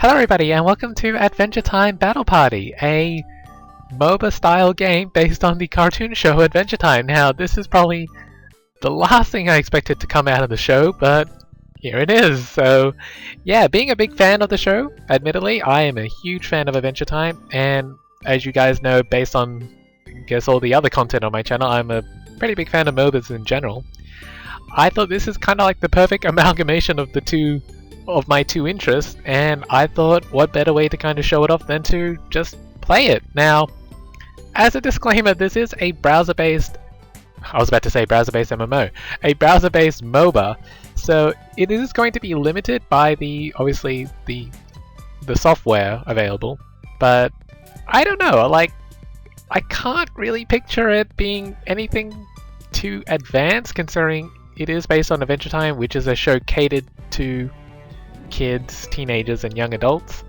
Hello everybody and welcome to Adventure Time Battle Party, a MOBA style game based on the cartoon show Adventure Time. Now this is probably the last thing I expected to come out of the show, but here it is. So yeah, being a big fan of the show, admittedly, I am a huge fan of Adventure Time, and as you guys know, based on I guess all the other content on my channel, I'm a pretty big fan of MOBAs in general. I thought this is kind of like the perfect amalgamation of my two interests, and I thought what better way to kind of show it off than to just play it. Now, as a disclaimer, this is a browser-based, I was about to say browser-based MMO, a browser-based MOBA, so it is going to be limited by obviously the software available, but I don't know, like, I can't really picture it being anything too advanced considering it is based on Adventure Time, which is a show catered to kids, teenagers, and young adults.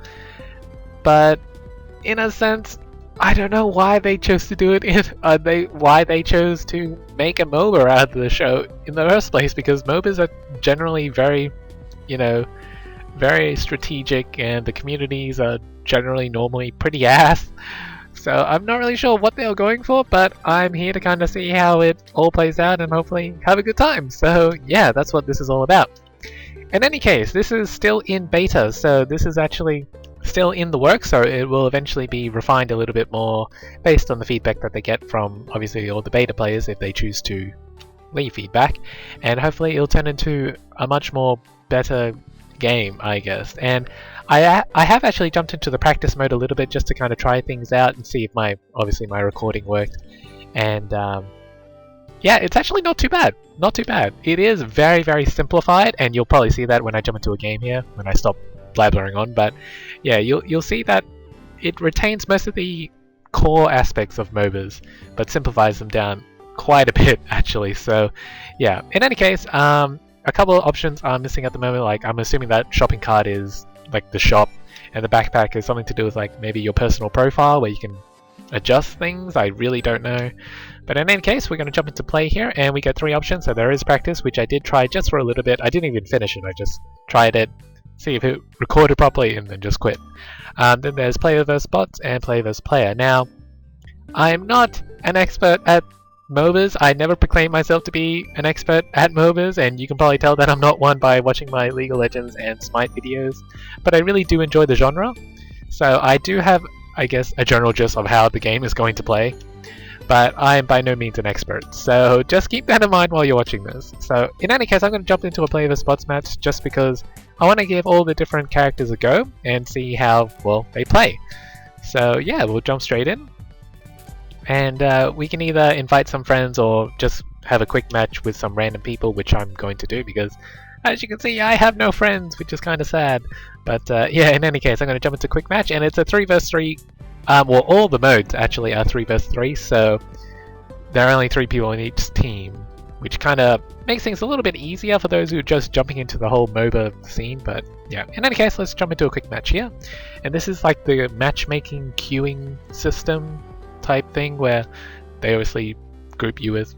But in a sense, I don't know why they chose to do it. Why they chose to make a MOBA out of the show in the first place? Because MOBAs are generally very, very strategic, and the communities are generally normally pretty ass. So I'm not really sure what they were going for, but I'm here to kind of see how it all plays out and hopefully have a good time. So yeah, that's what this is all about. In any case, this is still in beta, so this is actually still in the works, so it will eventually be refined a little bit more based on the feedback that they get from obviously all the beta players if they choose to leave feedback, and hopefully it'll turn into a much more better game, I guess. And I have actually jumped into the practice mode a little bit just to kind of try things out and see if my recording worked, and yeah, it's actually not too bad. Not too bad. It is very, very simplified, and you'll probably see that when I jump into a game here, when I stop blabbering on. But yeah, you'll see that it retains most of the core aspects of MOBAs, but simplifies them down quite a bit, actually. So yeah, in any case, a couple of options are missing at the moment. Like, I'm assuming that shopping cart is like the shop, and the backpack is something to do with like maybe your personal profile where you can adjust things. I really don't know. But in any case, we're going to jump into play here, and we get three options. So there is practice, which I did try just for a little bit. I didn't even finish it. I just tried it, see if it recorded properly, and then just quit. Then there's player versus bots and player versus player. Now, I'm not an expert at MOBAs. I never proclaim myself to be an expert at MOBAs, and you can probably tell that I'm not one by watching my League of Legends and Smite videos. But I really do enjoy the genre. So I do have, I guess, a general gist of how the game is going to play. But I am by no means an expert, so just keep that in mind while you're watching this. So in any case, I'm going to jump into a player versus bots match just because I want to give all the different characters a go and see how well they play. So yeah, we'll jump straight in, and we can either invite some friends or just have a quick match with some random people, which I'm going to do because, as you can see, I have no friends, which is kind of sad. But yeah, in any case, I'm going to jump into a quick match, and it's a 3 versus 3. Well, all the modes actually are 3 versus 3, so there are only 3 people in each team, which kind of makes things a little bit easier for those who are just jumping into the whole MOBA scene. But yeah, in any case, let's jump into a quick match here. And this is like the matchmaking queuing system type thing where they obviously group you with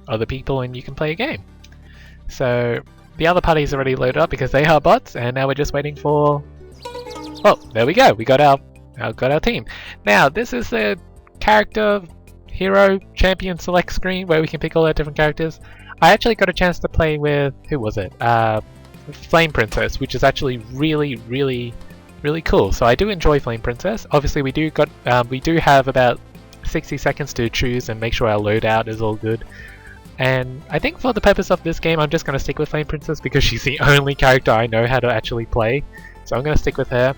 other people and you can play a game. So the other party's already loaded up because they are bots, and now we're just waiting for... Oh, there we go. We got our team. Now, this is the character hero champion select screen where we can pick all our different characters. I actually got a chance to play with, who was it? Flame Princess, which is actually really, really, really cool. So I do enjoy Flame Princess. Obviously, we do have about 60 seconds to choose and make sure our loadout is all good. And I think for the purpose of this game, I'm just going to stick with Flame Princess because she's the only character I know how to actually play. So I'm going to stick with her.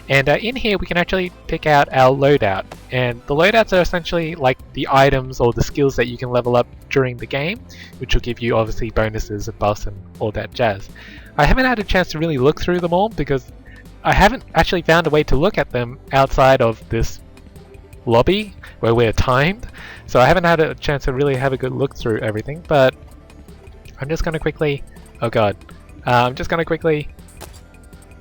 And in here we can actually pick out our loadout, and the loadouts are essentially like the items or the skills that you can level up during the game, which will give you obviously bonuses and buffs and all that jazz. I haven't had a chance to really look through them all because I haven't actually found a way to look at them outside of this lobby where we're timed, so I haven't had a chance to really have a good look through everything. But I'm just going to quickly, I'm just going to quickly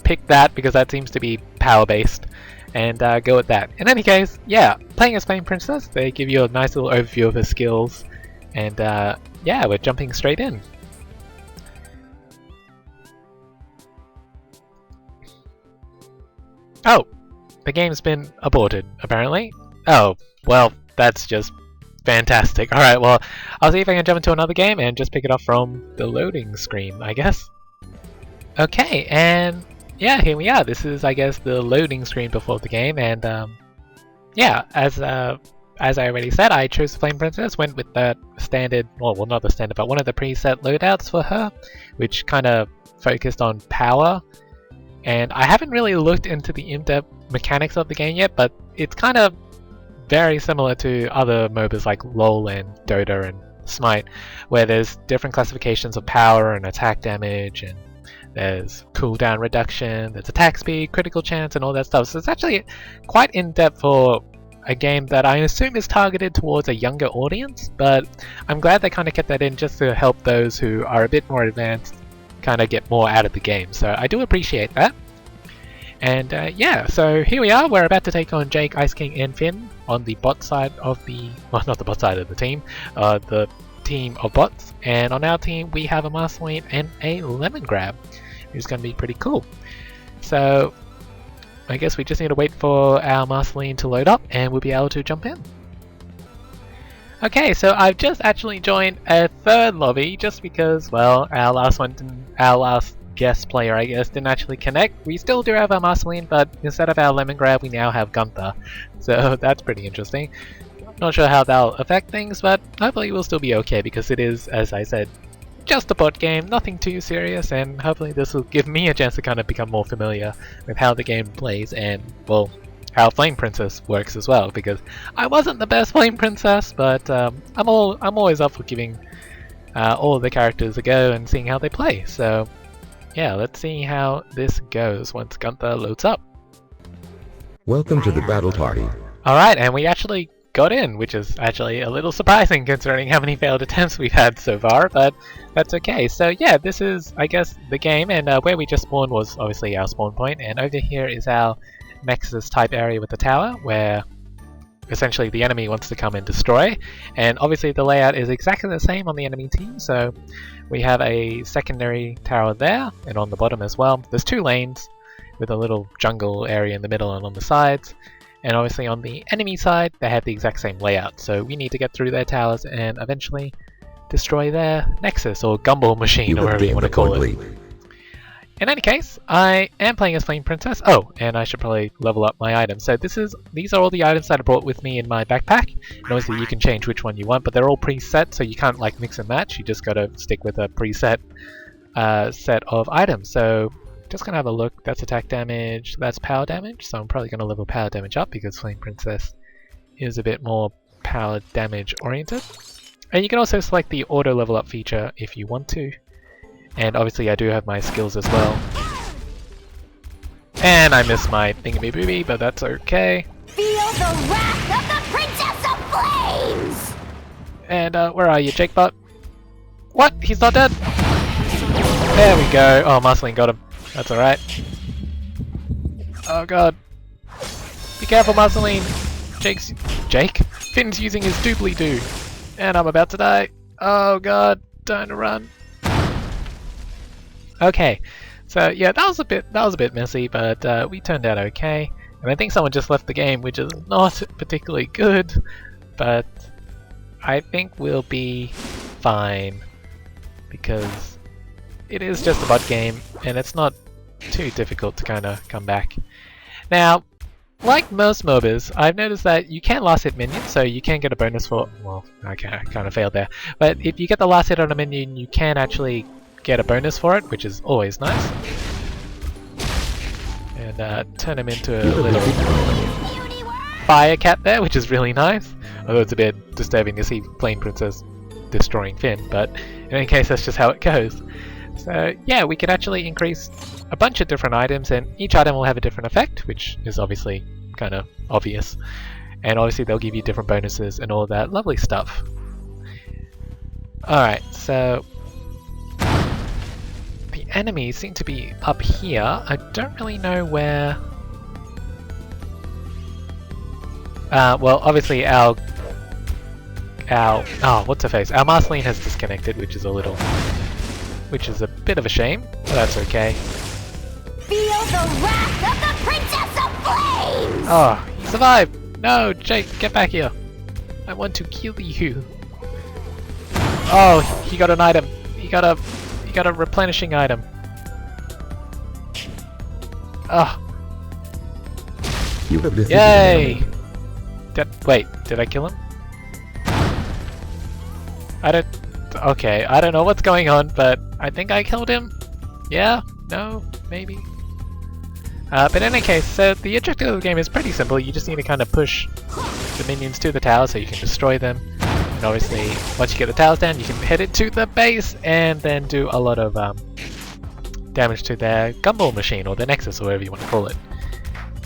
pick that because that seems to be power based, and go with that. In any case, yeah, playing as Flame Princess, they give you a nice little overview of her skills, and yeah, we're jumping straight in. Oh, the game's been aborted, apparently. Oh, well, that's just fantastic. Alright, well, I'll see if I can jump into another game and just pick it up from the loading screen, I guess. Okay, and yeah, here we are. This is, I guess, the loading screen before the game, and yeah, as I already said, I chose Flame Princess, went with that standard, well, not the standard, but one of the preset loadouts for her, which kind of focused on power. And I haven't really looked into the in-depth mechanics of the game yet, but it's kind of very similar to other MOBAs like LoL and Dota and Smite, where there's different classifications of power and attack damage, and there's cooldown reduction, there's attack speed, critical chance, and all that stuff. So it's actually quite in-depth for a game that I assume is targeted towards a younger audience, but I'm glad they kind of kept that in just to help those who are a bit more advanced kind of get more out of the game. So I do appreciate that. And yeah, so here we are. We're about to take on Jake, Ice King, and Finn on the bot side of the, well, not the bot side of the the team of bots. And on our team, we have a Marceline and a Lemongrab, who's going to be pretty cool. So I guess we just need to wait for our Marceline to load up, and we'll be able to jump in. Okay, so I've just actually joined a third lobby, just because, well, our last guest player, I guess, didn't actually connect. We still do have our Marceline, but instead of our Lemongrab, we now have Gunther. So that's pretty interesting. Not sure how that'll affect things, but hopefully we'll still be okay, because it is, as I said, just a bot game, nothing too serious, and hopefully this will give me a chance to kind of become more familiar with how the game plays and, well, how Flame Princess works as well, because I wasn't the best Flame Princess, but I'm always up for giving all of the characters a go and seeing how they play. So yeah, let's see how this goes once Gunther loads up. Welcome to the battle party. Alright, and we actually got in, which is actually a little surprising considering how many failed attempts we've had so far, but that's okay. So yeah, this is, I guess, the game, and where we just spawned was obviously our spawn point, and over here is our Nexus type area with the tower, where essentially the enemy wants to come and destroy. And obviously the layout is exactly the same on the enemy team, so we have a secondary tower there, and on the bottom as well. There's two lanes with a little jungle area in the middle and on the sides. And obviously on the enemy side, they have the exact same layout, so we need to get through their towers and eventually destroy their Nexus, or Gumball Machine, or whatever you want to call it. In any case, I am playing as Flame Princess. Oh, and I should probably level up my items. So these are all the items that I brought with me in my backpack. And obviously you can change which one you want, but they're all preset, so you can't like mix and match. You just gotta stick with a preset set of items. So just gonna have a look. That's attack damage, that's power damage. So I'm probably gonna level power damage up because Flame Princess is a bit more power damage oriented. And you can also select the auto level up feature if you want to. And obviously I do have my skills as well. And I missed my thingamabooby, but that's okay. Feel the wrath of the Princess of Flames! And where are you, Jakebot? What? He's not dead? There we go. Oh, Marceline got him. That's alright. Oh god. Be careful, Marceline. Jake? Finn's using his doobly-doo. And I'm about to die. Oh god. Time to run. Okay, so yeah, that was a bit messy, but we turned out okay. And I think someone just left the game, which is not particularly good, but I think we'll be fine because it is just a bot game, and it's not too difficult to kind of come back. Now, like most MOBAs, I've noticed that you can last hit minions, so you can get a bonus for. Well, okay, I kind of failed there. But if you get the last hit on a minion, you can actually get a bonus for it, which is always nice. And turn him into a little fire cat there, which is really nice. Although it's a bit disturbing to see Flame Princess destroying Finn, but in any case, that's just how it goes. So yeah, we can actually increase a bunch of different items, and each item will have a different effect, which is obviously kind of obvious. And obviously they'll give you different bonuses and all that lovely stuff. Alright, so the enemies seem to be up here. I don't really know where. Well, obviously our what's her face? Our Marceline has disconnected, which is a bit of a shame, but that's okay. Feel the wrath of the Princess of Oh, he survived! No, Jake, get back here! I want to kill you. Oh, he got an item. He got a replenishing item. Oh, You have defeated yay! an enemy. Wait, did I kill him? Okay, I don't know what's going on, but I think I killed him. Yeah? No? Maybe? But in any case, so the objective of the game is pretty simple. You just need to kind of push the minions to the tower so you can destroy them. And obviously, once you get the towers down, you can head into the base and then do a lot of damage to their gumball machine or their nexus or whatever you want to call it.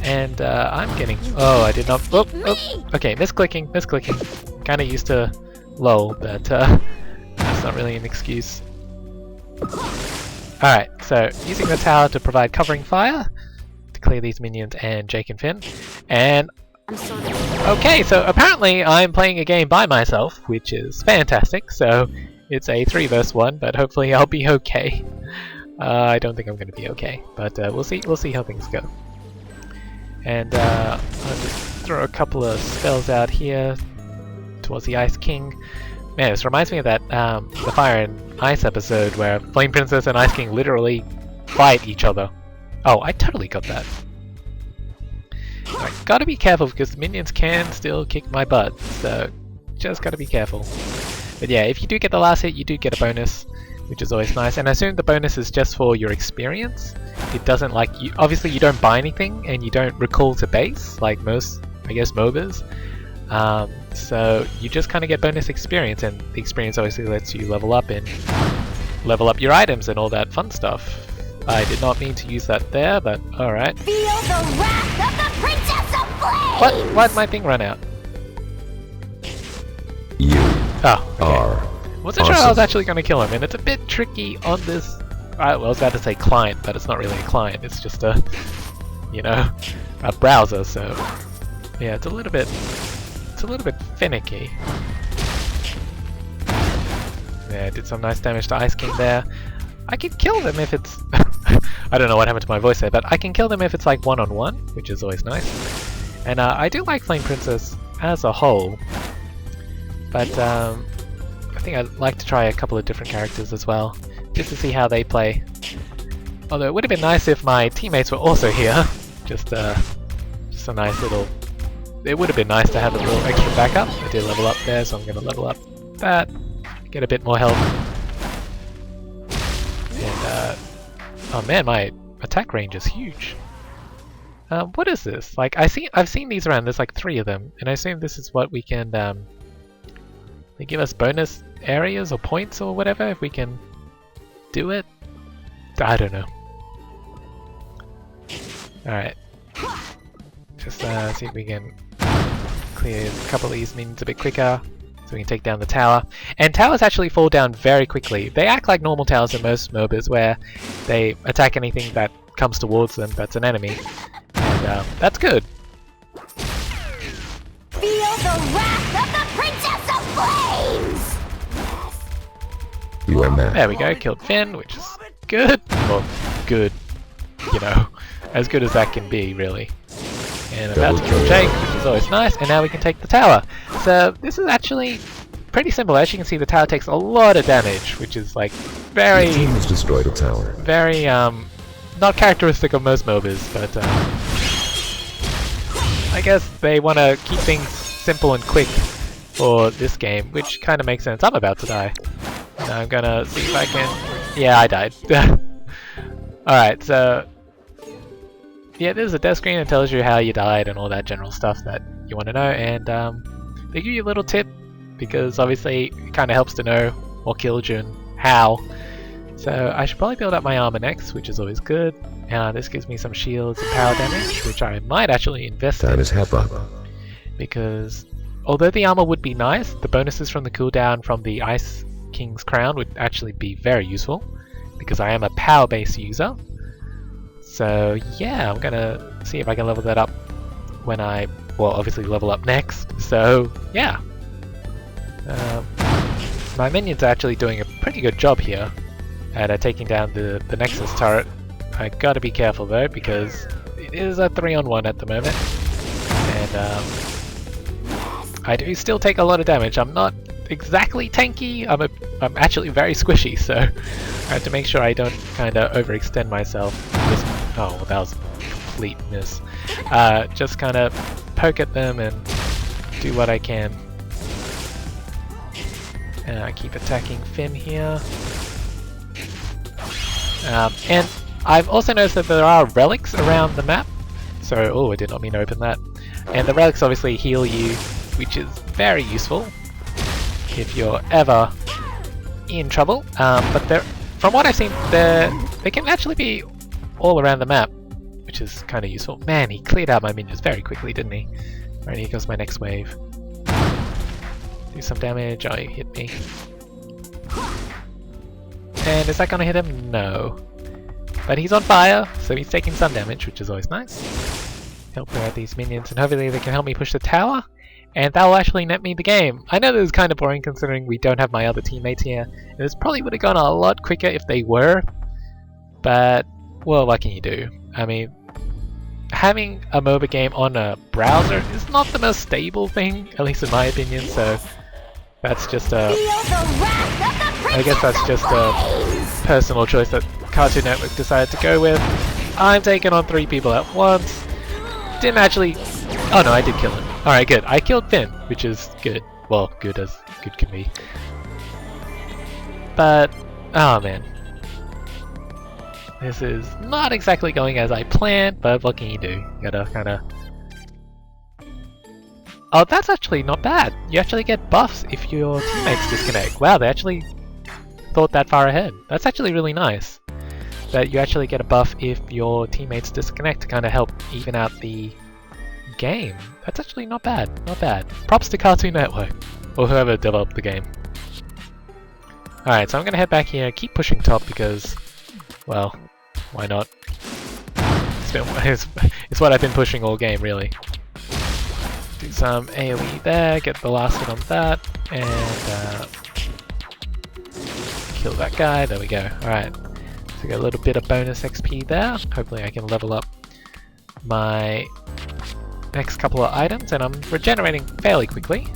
And I'm getting... Oh, I did not... Oh, oh. Okay, misclicking. Kinda used to LOL, but that's not really an excuse. Alright, so using the tower to provide covering fire to clear these minions and Jake and Finn. And okay, so apparently I'm playing a game by myself, which is fantastic. So it's a 3 vs 1, but hopefully I'll be okay. I don't think I'm going to be okay, but we'll see. We'll see how things go. And I'll just throw a couple of spells out here towards the Ice King. Man, this reminds me of that the Fire and Ice episode where Flame Princess and Ice King literally fight each other. Oh, I totally got that. I gotta be careful because the minions can still kick my butt, so just gotta be careful. But yeah, if you do get the last hit, you do get a bonus, which is always nice. And I assume the bonus is just for your experience. It doesn't like you. Obviously, you don't buy anything, and you don't recall to base like most, I guess, MOBAs. So you just kind of get bonus experience, and the experience obviously lets you level up and level up your items and all that fun stuff. I did not mean to use that there, but alright. Feel the wrath of the Princess of Flame! Why'd my thing run out? You Oh, okay. are Wasn't sure I was awesome. actually going to kill him, and it's a bit tricky on this... I was about to say client, but it's not really a client, it's just a, you know, a browser, so... Yeah, it's a little bit finicky. Yeah, did some nice damage to Ice King there. I can kill them if it's... I don't know what happened to my voice there, but I can kill them if it's like one-on-one, which is always nice. And I do like Flame Princess as a whole, but I think I'd like to try a couple of different characters as well, just to see how they play. Although it would have been nice if my teammates were also here. Just a nice little... It would have been nice to have a little extra backup. I did level up there, so I'm going to level up that, get a bit more health. And, oh man, my attack range is huge. What is this? Like, I've seen these around, there's like 3 of them, and I assume this is what we can, they give us bonus areas or points or whatever if we can do it? I don't know. Alright. Just see if we can clear a couple of these minions a bit quicker so we can take down the tower. And towers actually fall down very quickly. They act like normal towers in most MOBAs where they attack anything that comes towards them that's an enemy. And that's good. Feel the wrath of the Princess of Flames! You are mad. There we go, killed Finn, which is good. Well, good, you know, as good as that can be, really. And about to kill Jake, which is always nice, and now we can take the tower. So this is actually pretty simple. As you can see, the tower takes a lot of damage, which is like very, Your team has destroyed a tower. very, not characteristic of most MOBAs, but I guess they want to keep things simple and quick for this game, which kind of makes sense. I'm about to die. Now I'm gonna see if I can... Yeah, I died. Alright, so... Yeah, there's a death screen that tells you how you died and all that general stuff that you want to know, and they give you a little tip, because obviously it kind of helps to know what killed you and how. So I should probably build up my armor next, which is always good. This gives me some shields and power damage, which I might actually invest Time in, is half up. because although the armor would be nice, the bonuses from the cooldown from the Ice King's Crown would actually be very useful, because I am a power-based user. So yeah, I'm gonna see if I can level that up when I, well, obviously level up next. So yeah, my minions are actually doing a pretty good job here at taking down the Nexus turret. I gotta be careful though, because it is a 3-on-1 at the moment. And I do still take a lot of damage. I'm not exactly tanky, I'm actually very squishy, so I have to make sure I don't kind of overextend myself. Just, oh, well, that was a complete miss. Just kind of poke at them and do what I can. Keep attacking Finn here. And I've also noticed that there are relics around the map. So, oh, I did not mean to open that. And the relics obviously heal you, which is very useful if you're ever in trouble. But from what I've seen, they can actually be all around the map, which is kind of useful. Man, he cleared out my minions very quickly, didn't he? Alright, here goes my next wave. Do some damage. Oh, he hit me. And is that gonna hit him? No. But he's on fire, so he's taking some damage, which is always nice. Help clear out these minions, and hopefully they can help me push the tower. And that will actually net me the game. I know this is kind of boring considering we don't have my other teammates here. And this probably would have gone a lot quicker if they were. But, well, what can you do? I mean, having a MOBA game on a browser is not the most stable thing, at least in my opinion, so that's just a... I guess that's just a personal choice that Cartoon Network decided to go with. I'm taking on 3 people at once. Didn't actually... Oh no, I did kill him. Alright, good. I killed Finn, which is good. Well, good as good can be. But, oh man. This is not exactly going as I planned, but what can you do? You gotta kinda... Oh, that's actually not bad. You actually get buffs if your teammates disconnect. Wow, they actually thought that far ahead. That's actually really nice. That you actually get a buff if your teammates disconnect to kind of help even out the game. That's actually not bad, not bad. Props to Cartoon Network, or whoever developed the game. Alright, so I'm gonna head back here, keep pushing top because, well, why not? It's what I've been pushing all game, really. Do some AoE there, get the last hit on that, and kill that guy, there we go. Alright, so get a little bit of bonus XP there. Hopefully I can level up my next couple of items, and I'm regenerating fairly quickly.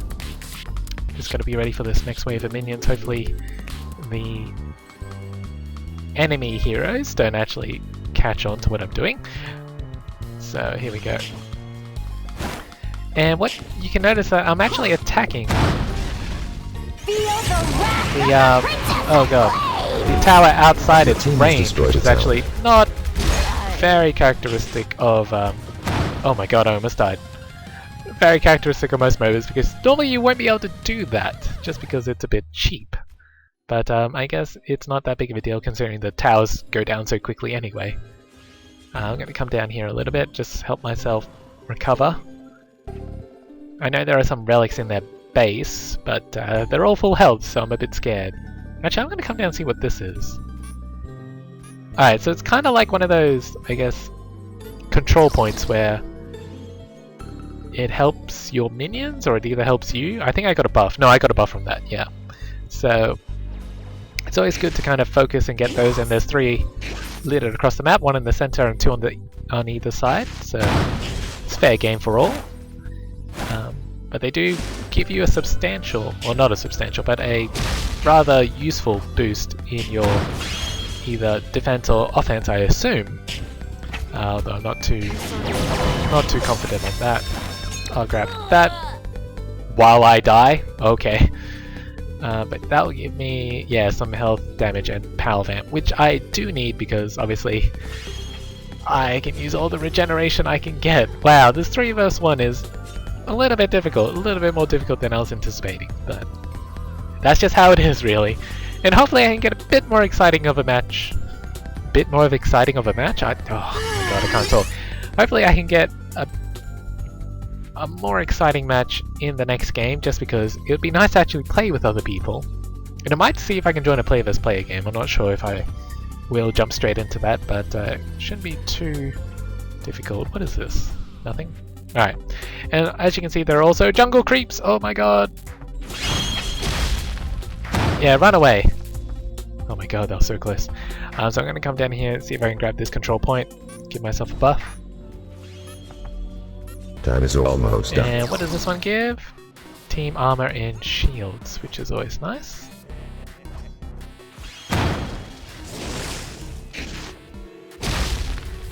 Just gotta be ready for this next wave of minions. Hopefully the enemy heroes don't actually catch on to what I'm doing. So here we go. And what you can notice that I'm actually attacking the oh god, the tower outside its range, which is actually not very characteristic of oh my god, I almost died. Very characteristic of most MOBAs, because normally you won't be able to do that, just because it's a bit cheap. But I guess it's not that big of a deal considering the towers go down so quickly anyway. I'm going to come down here a little bit, just help myself recover. I know there are some relics in their base, but they're all full health, so I'm a bit scared. Actually, I'm going to come down and see what this is. Alright, so it's kind of like one of those, I guess, control points where it helps your minions, or it either helps you. I think I got a buff. No, I got a buff from that, yeah. So it's always good to kind of focus and get those, and there's 3 littered across the map, 1 in the center and 2 on either side, so it's fair game for all. But they do give you a substantial, well not a substantial, but a rather useful boost in your either defense or offense, I assume. Although I'm not too confident on that. I'll grab that while I die. Okay. But that'll give me, yeah, some health damage and power vamp, which I do need because obviously I can use all the regeneration I can get. Wow, this 3 vs 1 is a little bit difficult, a little bit more difficult than I was anticipating, but that's just how it is, really. And hopefully I can get a bit more exciting of a match. Oh my god, I can't talk. Hopefully I can get a more exciting match in the next game, just because it would be nice to actually play with other people. And I might see if I can join a play vs player game. I'm not sure if I will jump straight into that, but it shouldn't be too difficult. What is this? Nothing? Alright. And as you can see, there are also jungle creeps! Oh my god! Yeah, run away! Oh my god, that was so close. So I'm going to come down here and see if I can grab this control point, give myself a buff. Time is almost done. And what does this one give? Team armor and shields, which is always nice.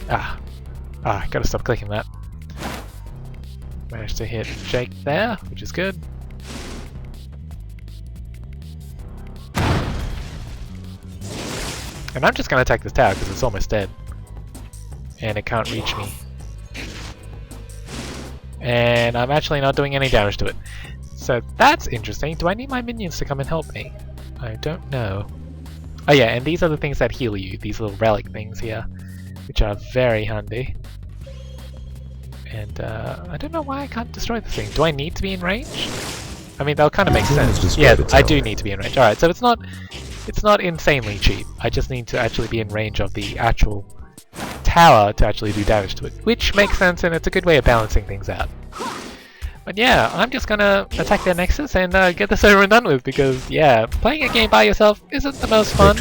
I gotta stop clicking that. Managed to hit Jake there, which is good. And I'm just gonna attack this tower because it's almost dead. And it can't reach me. And I'm actually not doing any damage to it. So that's interesting. Do I need my minions to come and help me? I don't know. Oh yeah, and these are the things that heal you. These little relic things here, which are very handy. And I don't know why I can't destroy this thing. Do I need to be in range? I mean, that'll kind of make sense. Yeah, I do need to be in range. Alright, so it's not insanely cheap. I just need to actually be in range of the actual tower to actually do damage to it, which makes sense, and it's a good way of balancing things out. But yeah, I'm just gonna attack their Nexus and get this over and done with, because yeah, playing a game by yourself isn't the most fun,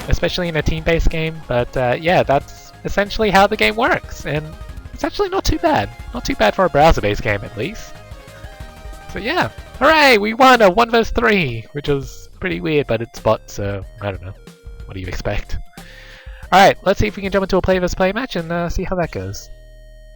especially in a team-based game, but yeah, that's essentially how the game works, and it's actually not too bad. Not too bad for a browser-based game, at least. So yeah, hooray! We won a 1 vs 3, which was pretty weird, but it's bot, so I don't know. What do you expect? Alright, let's see if we can jump into a play vs play match and see how that goes.